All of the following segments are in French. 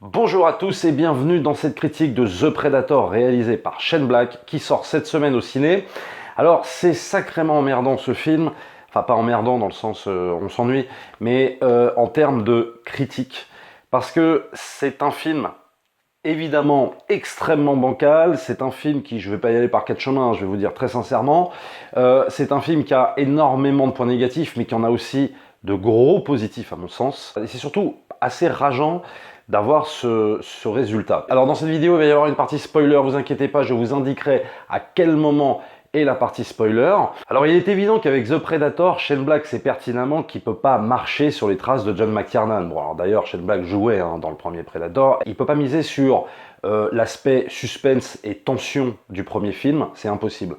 Bonjour à tous et bienvenue dans cette critique de The Predator réalisée par Shane Black qui sort cette semaine au ciné. Alors c'est sacrément emmerdant ce film, enfin pas emmerdant dans le sens on s'ennuie, mais en termes de critique. Parce que c'est un film évidemment extrêmement bancal, c'est un film qui, je vais pas y aller par quatre chemins, je vais vous dire très sincèrement, c'est un film qui a énormément de points négatifs mais qui en a aussi de gros positifs à mon sens. Et c'est surtout assez rageant d'avoir ce résultat. Alors dans cette vidéo, il va y avoir une partie spoiler, vous inquiétez pas, je vous indiquerai à quel moment est la partie spoiler. Alors il est évident qu'avec The Predator, Shane Black sait pertinemment qu'il peut pas marcher sur les traces de John McTiernan. Bon alors d'ailleurs Shane Black jouait dans le premier Predator, il peut pas miser sur l'aspect suspense et tension du premier film, c'est impossible.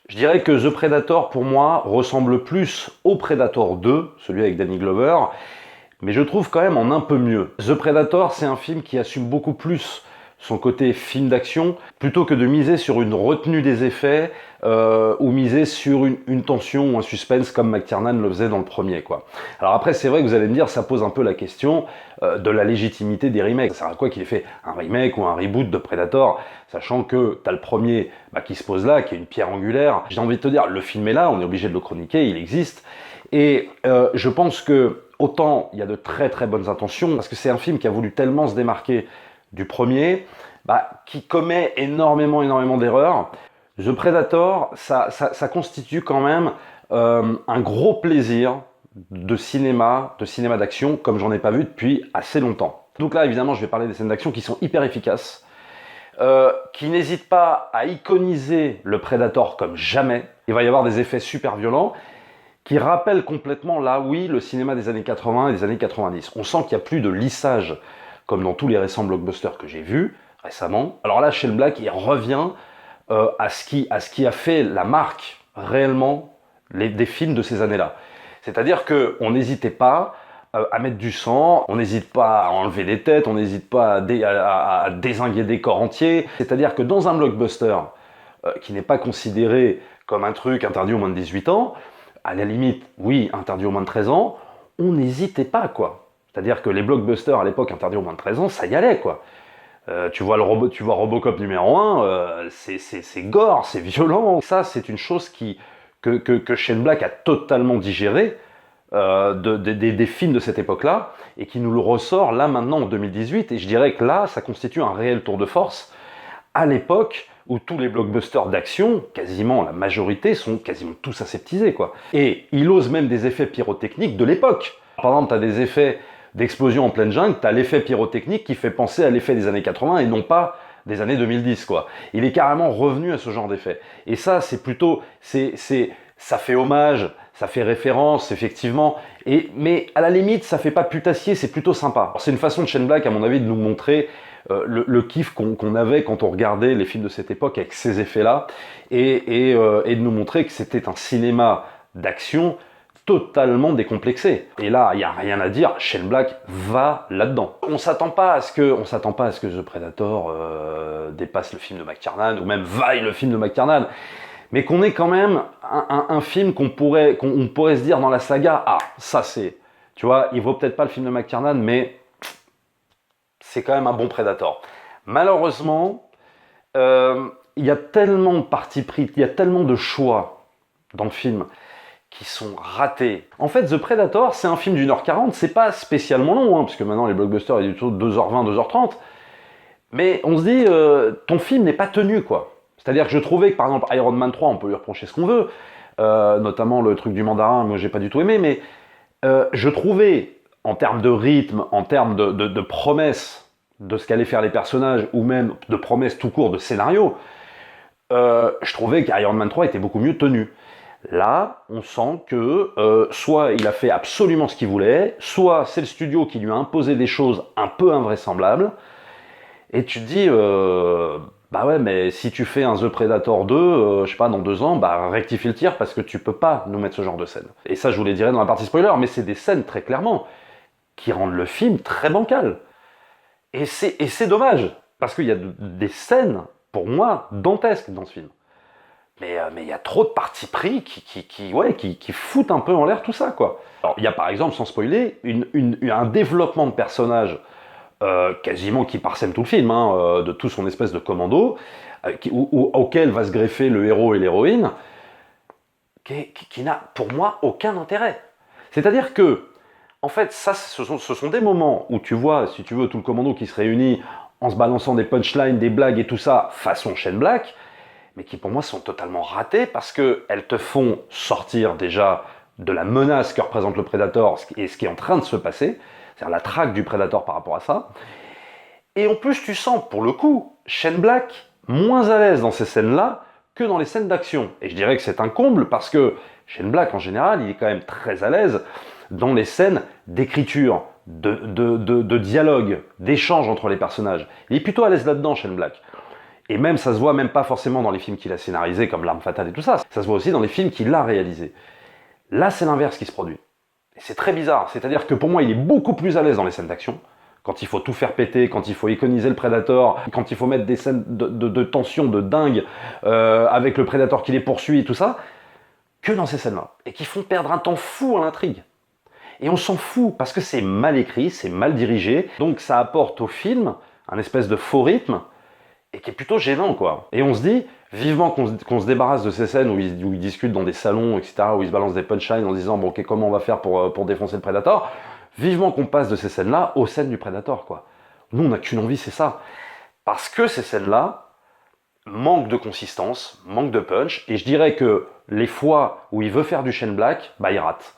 Je dirais que The Predator pour moi ressemble plus au Predator 2, celui avec Danny Glover, mais je trouve quand même en un peu mieux. The Predator, c'est un film qui assume beaucoup plus son côté film d'action, plutôt que de miser sur une retenue des effets, ou miser sur une tension ou un suspense comme McTiernan le faisait dans le premier, quoi. Alors après, c'est vrai que vous allez me dire, ça pose un peu la question de la légitimité des remakes. Ça sert à quoi qu'il ait fait un remake ou un reboot de Predator, sachant que t'as le premier qui se pose là, qui est une pierre angulaire. J'ai envie de te dire, le film est là, on est obligé de le chroniquer, il existe, et je pense que autant il y a de très très bonnes intentions, parce que c'est un film qui a voulu tellement se démarquer du premier, qui commet énormément d'erreurs. The Predator, ça constitue quand même un gros plaisir de cinéma d'action, comme j'en ai pas vu depuis assez longtemps. Donc là, évidemment, je vais parler des scènes d'action qui sont hyper efficaces, qui n'hésitent pas à iconiser le Predator comme jamais. Il va y avoir des effets super violents, qui rappelle complètement, là oui, le cinéma des années 80 et des années 90. On sent qu'il n'y a plus de lissage, comme dans tous les récents blockbusters que j'ai vus récemment. Alors là, Shane Black, il revient à ce qui a fait la marque, réellement, des films de ces années-là. C'est-à-dire qu'on n'hésitait pas à mettre du sang, on n'hésite pas à enlever des têtes, on n'hésite pas à dézinguer des corps entiers. C'est-à-dire que dans un blockbuster qui n'est pas considéré comme un truc interdit aux moins de 18 ans, à la limite, oui, interdit aux moins de 13 ans, on n'hésitait pas, quoi. C'est-à-dire que les blockbusters à l'époque interdits aux moins de 13 ans, ça y allait, quoi. Tu vois Robocop numéro 1, c'est gore, c'est violent. Ça, c'est une chose que Shane Black a totalement digéré des films de cette époque-là, et qui nous le ressort là maintenant en 2018. Et je dirais que là, ça constitue un réel tour de force à l'époque où tous les blockbusters d'action, quasiment la majorité, sont quasiment tous aseptisés, quoi. Et il ose même des effets pyrotechniques de l'époque. Par exemple, tu as des effets d'explosion en pleine jungle, tu as l'effet pyrotechnique qui fait penser à l'effet des années 80 et non pas des années 2010, quoi. Il est carrément revenu à ce genre d'effet. Et ça, c'est plutôt... ça fait hommage, ça fait référence, effectivement, mais à la limite, ça fait pas putassier, c'est plutôt sympa. C'est une façon de Shane Black, à mon avis, de nous montrer le kiff qu'on avait quand on regardait les films de cette époque avec ces effets-là, et de nous montrer que c'était un cinéma d'action totalement décomplexé. Et là, il n'y a rien à dire, Shane Black va là-dedans. On s'attend pas à ce que The Predator dépasse le film de McTiernan, ou même vaille le film de McTiernan, mais qu'on ait quand même un film qu'on pourrait se dire dans la saga, ah, ça c'est, tu vois, il vaut peut-être pas le film de McTiernan, mais c'est quand même un bon Predator. Malheureusement, il y a tellement de partis pris, il y a tellement de choix dans le film qui sont ratés. En fait, The Predator, c'est un film d'1h40, c'est pas spécialement long, parce que maintenant les blockbusters, il y a plutôt 2h20, 2h30, mais on se dit, ton film n'est pas tenu, quoi. C'est-à-dire que je trouvais que, par exemple, Iron Man 3, on peut lui reprocher ce qu'on veut, notamment le truc du mandarin, moi j'ai pas du tout aimé, mais je trouvais, en termes de rythme, en termes de promesses de ce qu'allaient faire les personnages, ou même de promesses tout court de scénario, je trouvais qu'Iron Man 3 était beaucoup mieux tenu. Là, on sent que soit il a fait absolument ce qu'il voulait, soit c'est le studio qui lui a imposé des choses un peu invraisemblables, et tu te dis, bah ouais, mais si tu fais un The Predator 2, je sais pas, dans 2 ans, rectifie le tir, parce que tu peux pas nous mettre ce genre de scène. Et ça, je vous les dirai dans la partie spoiler, mais c'est des scènes, très clairement, qui rendent le film très bancal. Et c'est dommage, parce qu'il y a des scènes, pour moi, dantesques dans ce film. Mais il y a trop de partis pris qui foutent un peu en l'air tout ça, quoi. Alors, il y a par exemple, sans spoiler, un développement de personnages quasiment qui parsème tout le film, hein, de tout son espèce de commando, auquel va se greffer le héros et l'héroïne, qui n'a pour moi aucun intérêt. C'est-à-dire que, en fait, ça, ce sont des moments où tu vois, si tu veux, tout le commando qui se réunit en se balançant des punchlines, des blagues et tout ça, façon Shane Black, mais qui pour moi sont totalement ratés parce qu'elles te font sortir déjà de la menace que représente le Predator et ce qui est en train de se passer, c'est-à-dire la traque du Predator par rapport à ça. Et en plus, tu sens, pour le coup, Shane Black moins à l'aise dans ces scènes-là que dans les scènes d'action. Et je dirais que c'est un comble parce que Shane Black, en général, il est quand même très à l'aise dans les scènes d'écriture, de dialogue, d'échange entre les personnages. Il est plutôt à l'aise là-dedans, Shane Black. Et même, ça se voit même pas forcément dans les films qu'il a scénarisés, comme L'Arme Fatale et tout ça. Ça se voit aussi dans les films qu'il a réalisés. Là, c'est l'inverse qui se produit. Et c'est très bizarre. C'est-à-dire que pour moi, il est beaucoup plus à l'aise dans les scènes d'action. Quand il faut tout faire péter, quand il faut iconiser le Predator, quand il faut mettre des scènes de tension, de dingue, avec le Predator qui les poursuit et tout ça, que dans ces scènes-là. Et qui font perdre un temps fou à l'intrigue. Et on s'en fout, parce que c'est mal écrit, c'est mal dirigé, donc ça apporte au film un espèce de faux rythme, et qui est plutôt gênant, quoi. Et on se dit, vivement qu'on se débarrasse de ces scènes où ils discutent dans des salons, etc., où ils se balancent des punchlines en se disant, bon, ok, comment on va faire pour défoncer le Predator? Vivement qu'on passe de ces scènes-là aux scènes du Predator, quoi. Nous, on n'a qu'une envie, c'est ça. Parce que ces scènes-là manquent de consistance, manquent de punch, et je dirais que les fois où il veut faire du Shane Black, bah il rate.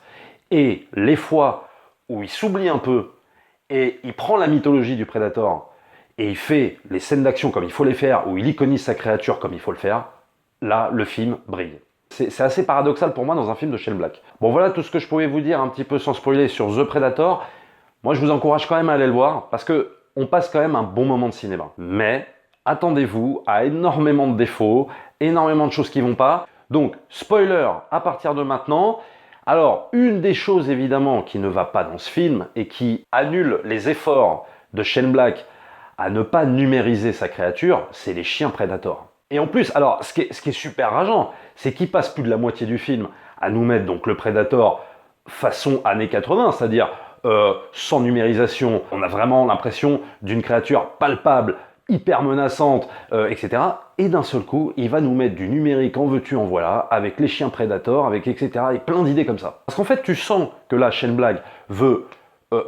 Et les fois où il s'oublie un peu, et il prend la mythologie du Predator, et il fait les scènes d'action comme il faut les faire, où il iconise sa créature comme il faut le faire, là, le film brille. C'est assez paradoxal pour moi dans un film de Shane Black. Bon, voilà tout ce que je pouvais vous dire un petit peu sans spoiler sur The Predator. Moi, je vous encourage quand même à aller le voir, parce que on passe quand même un bon moment de cinéma. Mais attendez-vous à énormément de défauts, énormément de choses qui vont pas. Donc, spoiler à partir de maintenant. Alors, une des choses évidemment qui ne va pas dans ce film et qui annule les efforts de Shane Black à ne pas numériser sa créature, c'est les chiens Predator. Et en plus, alors, ce qui est super rageant, c'est qu'il passe plus de la moitié du film à nous mettre donc le Predator façon années 80, c'est-à-dire sans numérisation. On a vraiment l'impression d'une créature palpable, hyper menaçante, etc. Et d'un seul coup, il va nous mettre du numérique en veux-tu, en voilà, avec les chiens Predator, avec etc. et plein d'idées comme ça. Parce qu'en fait, tu sens que là, Shane Black veut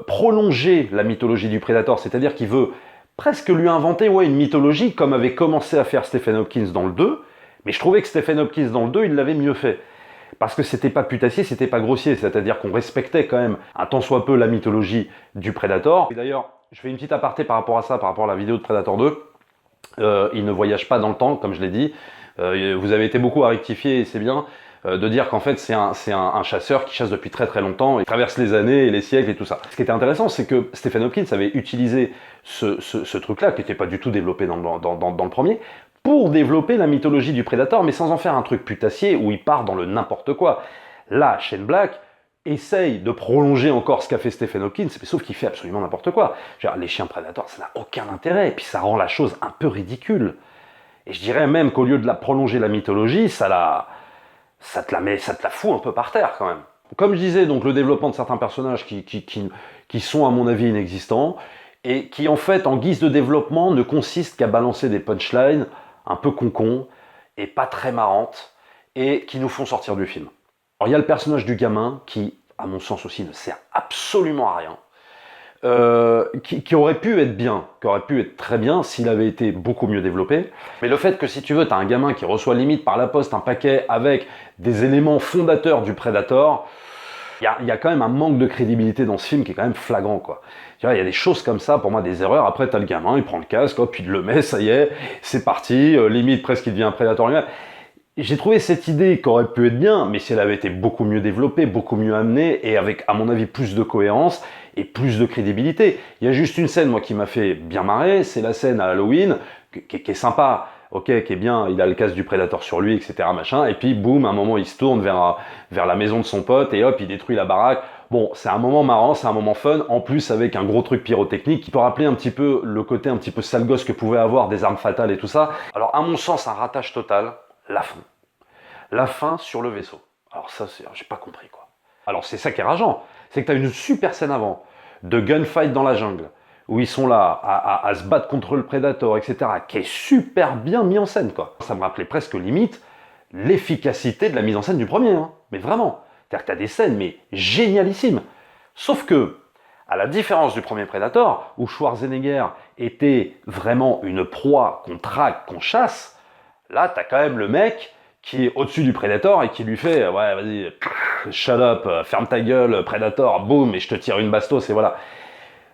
prolonger la mythologie du Predator, c'est-à-dire qu'il veut presque lui inventer une mythologie comme avait commencé à faire Stephen Hopkins dans le 2, mais je trouvais que Stephen Hopkins dans le 2, il l'avait mieux fait. Parce que c'était pas putassier, c'était pas grossier, c'est-à-dire qu'on respectait quand même un tant soit peu la mythologie du Predator. Et d'ailleurs, je fais une petite aparté par rapport à ça, par rapport à la vidéo de Predator 2. Il ne voyage pas dans le temps, comme je l'ai dit. Vous avez été beaucoup à rectifier, et c'est bien, de dire qu'en fait c'est un chasseur qui chasse depuis très très longtemps et traverse les années et les siècles et tout ça. Ce qui était intéressant, c'est que Stephen Hopkins avait utilisé ce truc-là, qui n'était pas du tout développé dans le premier, pour développer la mythologie du Predator, mais sans en faire un truc putassier où il part dans le n'importe quoi. Là, Shane Black essaye de prolonger encore ce qu'a fait Stephen Hopkins, sauf qu'il fait absolument n'importe quoi. Genre, les chiens Predator, ça n'a aucun intérêt, et puis ça rend la chose un peu ridicule. Et je dirais même qu'au lieu de la prolonger la mythologie, ça te la fout un peu par terre quand même. Comme je disais, donc le développement de certains personnages qui sont à mon avis inexistants, et qui en fait, en guise de développement, ne consistent qu'à balancer des punchlines un peu con et pas très marrantes, et qui nous font sortir du film. Alors il y a le personnage du gamin qui, à mon sens aussi, ne sert absolument à rien, qui aurait pu être bien, qui aurait pu être très bien s'il avait été beaucoup mieux développé. Mais le fait que si tu veux, tu as un gamin qui reçoit limite par la poste un paquet avec des éléments fondateurs du Predator, il y a quand même un manque de crédibilité dans ce film qui est quand même flagrant, quoi. Tu vois, il y a des choses comme ça, pour moi, des erreurs. Après, t'as le gamin, il prend le casque, hop, il le met, ça y est, c'est parti, limite presque il devient un Predator lui-même. J'ai trouvé cette idée qui aurait pu être bien, mais si elle avait été beaucoup mieux développée, beaucoup mieux amenée, et avec, à mon avis, plus de cohérence et plus de crédibilité. Il y a juste une scène, moi, qui m'a fait bien marrer, c'est la scène à Halloween, qui est sympa, ok, qui est bien, il a le casque du Predator sur lui, etc., machin, et puis, boum, à un moment, il se tourne vers la maison de son pote, et hop, il détruit la baraque. Bon, c'est un moment marrant, c'est un moment fun, en plus avec un gros truc pyrotechnique qui peut rappeler un petit peu le côté un petit peu sale gosse que pouvaient avoir des armes fatales et tout ça. Alors, à mon sens, un ratage total. La fin. La fin sur le vaisseau. Alors ça, j'ai pas compris, quoi. Alors c'est ça qui est rageant, c'est que t'as une super scène avant, de gunfight dans la jungle, où ils sont là à se battre contre le Predator, etc., qui est super bien mis en scène, quoi. Ça me rappelait presque limite l'efficacité de la mise en scène du premier, hein. Mais vraiment. C'est-à-dire que t'as des scènes, mais génialissimes. Sauf que, à la différence du premier Predator, où Schwarzenegger était vraiment une proie qu'on traque, qu'on chasse, là, t'as quand même le mec qui est au-dessus du Predator et qui lui fait « Ouais, vas-y, shut up, ferme ta gueule, Predator, boum, et je te tire une bastos, et voilà. »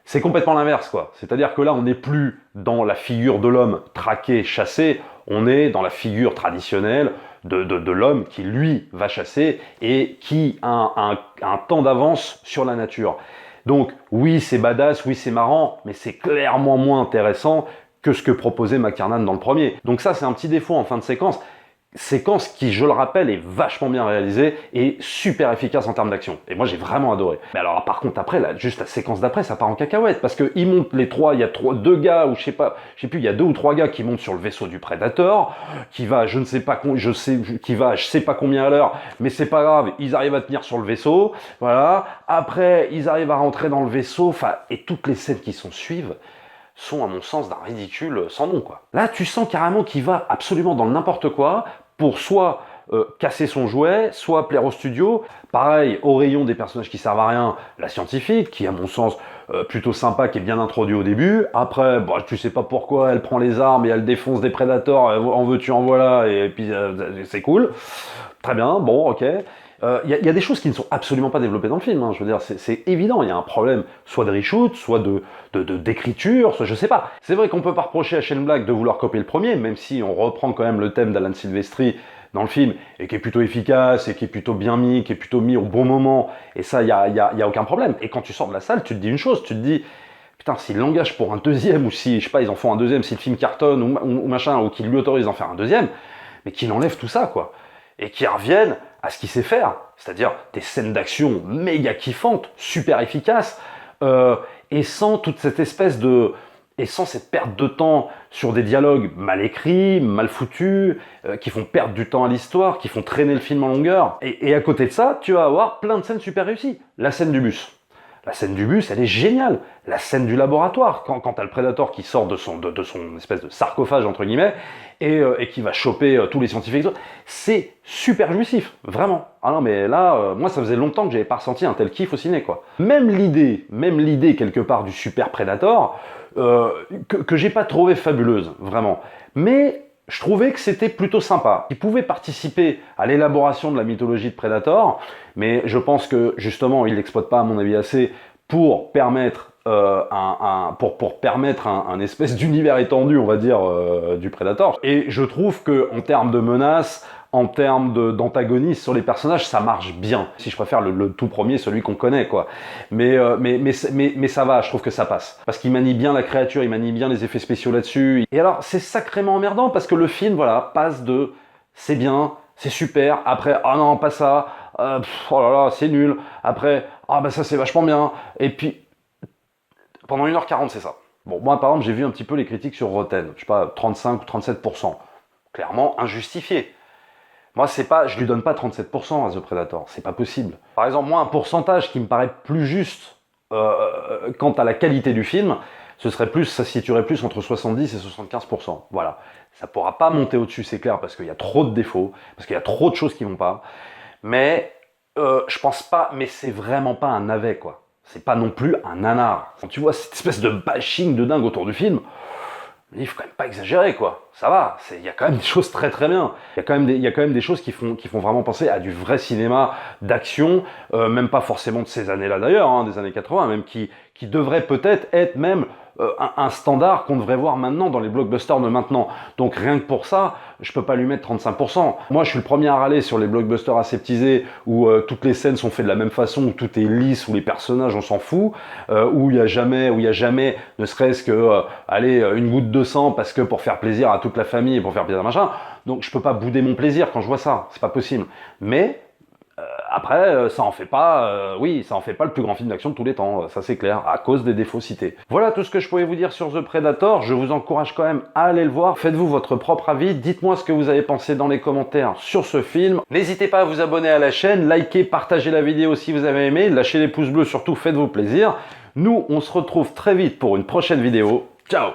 C'est complètement l'inverse, quoi. C'est-à-dire que là, on n'est plus dans la figure de l'homme traqué, chassé, on est dans la figure traditionnelle de l'homme qui, lui, va chasser et qui a un temps d'avance sur la nature. Donc, oui, c'est badass, oui, c'est marrant, mais c'est clairement moins intéressant que ce que proposait McTiernan dans le premier. Donc ça, c'est un petit défaut en fin de séquence. Séquence qui, je le rappelle, est vachement bien réalisée et super efficace en termes d'action. Et moi, j'ai vraiment adoré. Mais alors, par contre, après, là, juste la séquence d'après, ça part en cacahuète. Parce qu'ils montent les trois, il y a deux gars, ou je sais plus, il y a 2 ou 3 gars qui montent sur le vaisseau du Predator, qui va, je sais pas combien à l'heure, mais c'est pas grave, ils arrivent à tenir sur le vaisseau. Voilà. Après, ils arrivent à rentrer dans le vaisseau, enfin, et toutes les scènes qui suivent sont, à mon sens, d'un ridicule sans nom, quoi. Là, tu sens carrément qu'il va absolument dans n'importe quoi pour soit casser son jouet, soit plaire au studio. Pareil, au rayon des personnages qui servent à rien, la scientifique, qui, à mon sens, plutôt sympa, qui est bien introduit au début. Après, bah, tu sais pas pourquoi, elle prend les armes et elle défonce des prédateurs, en veux-tu, en voilà, et puis c'est cool. Très bien, bon, ok. Il y a des choses qui ne sont absolument pas développées dans le film, hein. Je veux dire, c'est évident, il y a un problème soit de reshoot, soit d'écriture, soit je sais pas. C'est vrai qu'on peut pas reprocher à Shane Black de vouloir copier le premier, même si on reprend quand même le thème d'Alan Silvestri dans le film, et qui est plutôt efficace, et qui est plutôt bien mis, qui est plutôt mis au bon moment, et ça, il y a aucun problème. Et quand tu sors de la salle, tu te dis une chose, tu te dis, putain, s'ils l'engagent pour un deuxième, ou si, je sais pas, ils en font un deuxième, si le film cartonne, ou machin, ou qu'ils lui autorisent d'en faire un deuxième, mais qu'il enlève tout ça, quoi. Et qu'ils reviennent à ce qu'il sait faire, c'est-à-dire des scènes d'action méga kiffantes, super efficaces, et sans toute cette espèce de... et sans cette perte de temps sur des dialogues mal écrits, mal foutus, qui font perdre du temps à l'histoire, qui font traîner le film en longueur. Et à côté de ça, tu vas avoir plein de scènes super réussies. La scène du bus. La scène du bus, elle est géniale. La scène du laboratoire, quand t'as le Predator qui sort de son espèce de sarcophage, entre guillemets, et qui va choper tous les scientifiques, c'est super jouissif, vraiment. Ah non, mais là, moi, ça faisait longtemps que j'avais pas ressenti un tel kiff au ciné, quoi. Même l'idée quelque part du super Predator, que j'ai pas trouvé fabuleuse, vraiment. Mais je trouvais que c'était plutôt sympa. Il pouvait participer à l'élaboration de la mythologie de Predator, mais je pense que justement, il l'exploite pas, à mon avis, assez pour permettre un espèce d'univers étendu, on va dire, du Predator. Et je trouve que en termes de menaces, en termes d'antagonisme sur les personnages, ça marche bien. Si je préfère le tout premier, celui qu'on connaît, quoi. Mais ça va, je trouve que ça passe. Parce qu'il manie bien la créature, il manie bien les effets spéciaux là-dessus. Et alors, c'est sacrément emmerdant parce que le film, voilà, passe de c'est bien, c'est super, après, ah non, pas ça, oh là là, c'est nul, après, ah bah ça c'est vachement bien, et puis, pendant 1h40, c'est ça. Bon, moi, par exemple, j'ai vu un petit peu les critiques sur Rotten, je sais pas, 35 ou 37%. Clairement injustifié. Moi, je lui donne pas 37% à The Predator, c'est pas possible. Par exemple, moi, un pourcentage qui me paraît plus juste quant à la qualité du film, ça se situerait plus entre 70 et 75%. Voilà. Ça pourra pas monter au-dessus, c'est clair, parce qu'il y a trop de défauts, parce qu'il y a trop de choses qui vont pas. Mais je pense pas, mais c'est vraiment pas un navet, quoi. C'est pas non plus un nanar. Quand tu vois cette espèce de bashing de dingue autour du film, il faut quand même pas exagérer, quoi. Ça va, il y a quand même des choses très très bien. Il y a quand même des choses qui font vraiment penser à du vrai cinéma d'action, même pas forcément de ces années-là d'ailleurs, hein, des années 80, même qui devrait peut-être être même un standard qu'on devrait voir maintenant dans les blockbusters de maintenant. Donc rien que pour ça, je peux pas lui mettre 35%. Moi, je suis le premier à râler sur les blockbusters aseptisés où toutes les scènes sont faites de la même façon, où tout est lisse, où les personnages, on s'en fout, où il y a jamais, ne serait-ce que, une goutte de sang parce que pour faire plaisir à toute la famille et pour faire plaisir à machin. Donc je peux pas bouder mon plaisir quand je vois ça, c'est pas possible. Mais après, ça en fait pas le plus grand film d'action de tous les temps, ça c'est clair, à cause des défauts cités. Voilà tout ce que je pouvais vous dire sur The Predator, je vous encourage quand même à aller le voir, faites-vous votre propre avis, dites-moi ce que vous avez pensé dans les commentaires sur ce film. N'hésitez pas à vous abonner à la chaîne, likez, partagez la vidéo si vous avez aimé, lâchez les pouces bleus surtout, faites-vous plaisir. Nous, on se retrouve très vite pour une prochaine vidéo. Ciao!